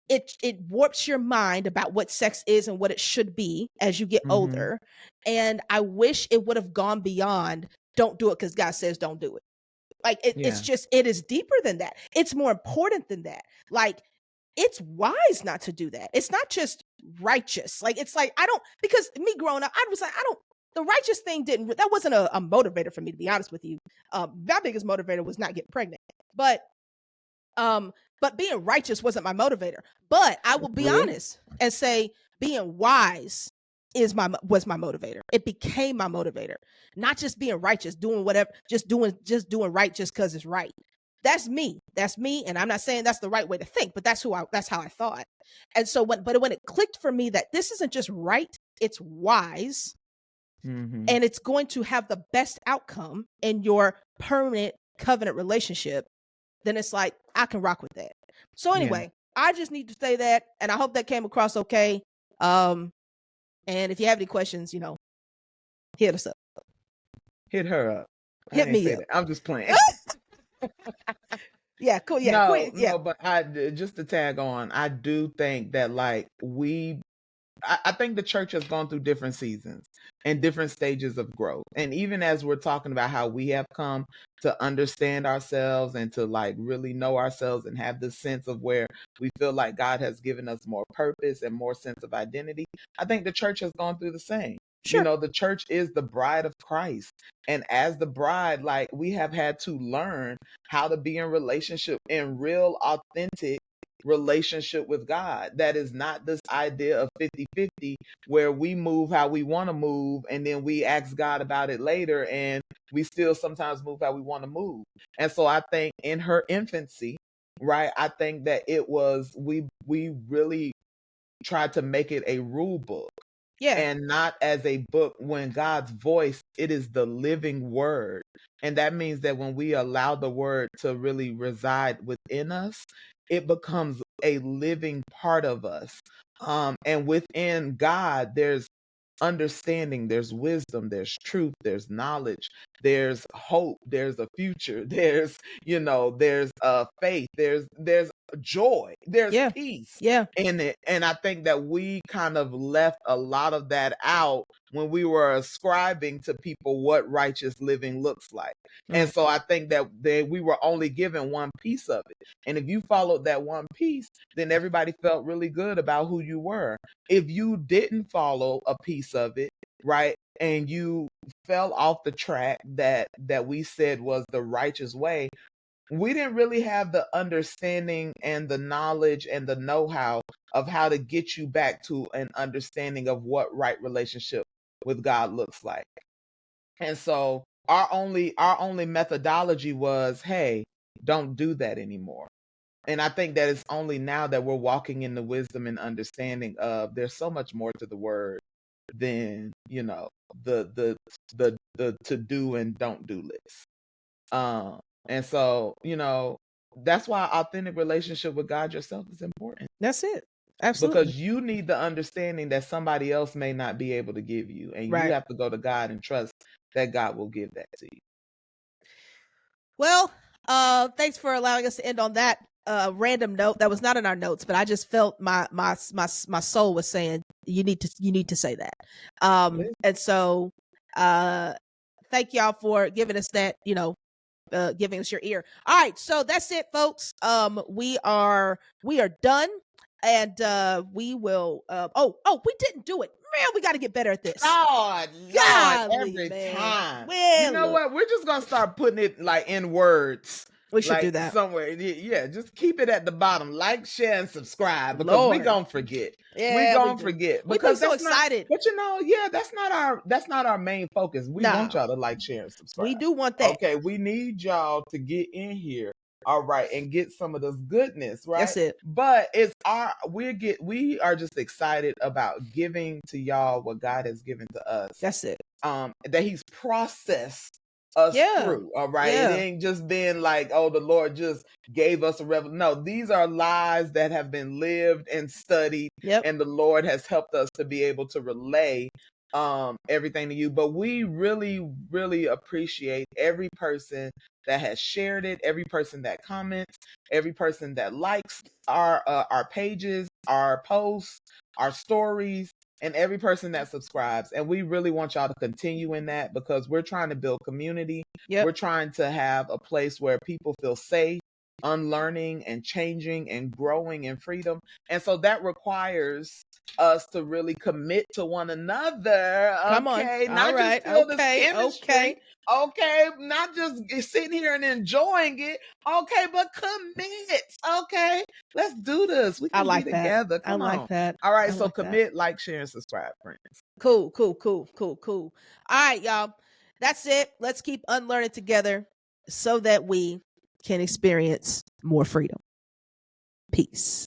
it warps your mind about what sex is and what it should be as you get older. And I wish it would have gone beyond, don't do it because God says don't do it. Like it's just, it is deeper than that. It's more important than that. Like, it's wise not to do that. It's not just righteous. Like, it's like, because me growing up, I was like, the righteous thing that wasn't a motivator for me, to be honest with you. My biggest motivator was not getting pregnant. But being righteous wasn't my motivator. But I will be honest and say being wise was my motivator. It became my motivator. Not just being righteous, doing whatever, just doing right just because it's right. That's me. And I'm not saying that's the right way to think, but that's how I thought. And so when it clicked for me that this isn't just right, it's wise, and it's going to have the best outcome in your permanent covenant relationship, then it's like I can rock with that. So Yeah. anyway, I just need to say that, and I hope that came across okay. And if you have any questions, hit us up. Hit her up. I Hit didn't me say up. that. I'm just playing. Yeah, cool. Yeah, No, yeah, no, but just to tag on, I do think that like I think the church has gone through different seasons and different stages of growth. And even as we're talking about how we have come to understand ourselves and to like really know ourselves and have this sense of where we feel like God has given us more purpose and more sense of identity, I think the church has gone through the same. You sure. know, the church is the bride of Christ. And as the bride, like we have had to learn how to be in relationship, in real, authentic relationship with God. That is not this idea of 50-50 where we move how we want to move and then we ask God about it later and we still sometimes move how we want to move. And so I think in her infancy, right, I think that it was we really tried to make it a rule book. Yeah. And not as a book when God's voice, it is the living word. And that means that when we allow the word to really reside within us, it becomes a living part of us. And within God, there's understanding, there's wisdom, there's truth, there's knowledge, there's hope, there's a future, there's there's faith, there's joy, there's Yeah. peace Yeah. in it. And I think that we kind of left a lot of that out when we were ascribing to people what righteous living looks like. And so I think that we were only given one piece of it. And if you followed that one piece, then everybody felt really good about who you were. If you didn't follow a piece of it, right, and you fell off the track that we said was the righteous way, we didn't really have the understanding and the knowledge and the know-how of how to get you back to an understanding of what right relationship with God looks like. And so our only methodology was, hey, don't do that anymore. And I think that it's only now that we're walking in the wisdom and understanding of there's so much more to the word than, the to do and don't do list. And so, that's why authentic relationship with God yourself is important. That's it. Absolutely. Because you need the understanding that somebody else may not be able to give you. And you Right. have to go to God and trust that God will give that to you. Well, thanks for allowing us to end on that random note. That was not in our notes, but I just felt my soul was saying you need to say that. And so thank y'all for giving us that, giving us your ear. All right, so that's it, folks. We are done, and we will. We didn't do it, man. We got to get better at this. Lord, Golly, every man. time. Well, You know what? We're just gonna start putting it like in words. We should do Like that somewhere. Yeah, just keep it at the bottom. Like, share, and subscribe because we Lord. gonna forget. Yeah, we we gonna do. forget We be because so that's not. excited. But that's not our main focus. We want No. y'all to like, share, and subscribe. We do want that. Okay, we need y'all to get in here. All right, and get some of this goodness, right? That's it. But we are just excited about giving to y'all what God has given to us. That's it. That He's processed us through. All right. Yeah. It ain't just been like, oh, the Lord just gave us a revelation. No, these are lives that have been lived and studied. Yep. And the Lord has helped us to be able to relay everything to you. But we really, really appreciate every person that has shared it, every person that comments, every person that likes our pages, our posts, our stories, and every person that subscribes. And we really want y'all to continue in that because we're trying to build community. Yep. We're trying to have a place where people feel safe, unlearning and changing and growing in freedom. And so that requires us to really commit to one another. Come on. Okay. All Not right. just feel this Okay. chemistry. Okay. Okay, not just sitting here and enjoying it. Okay, but commit. Okay, let's do this. We I can like be that. together. I Come like on. that. All right, I so like that. commit, like, share, and subscribe, friends. Cool. All right, y'all. That's it. Let's keep unlearning together so that we can experience more freedom. Peace.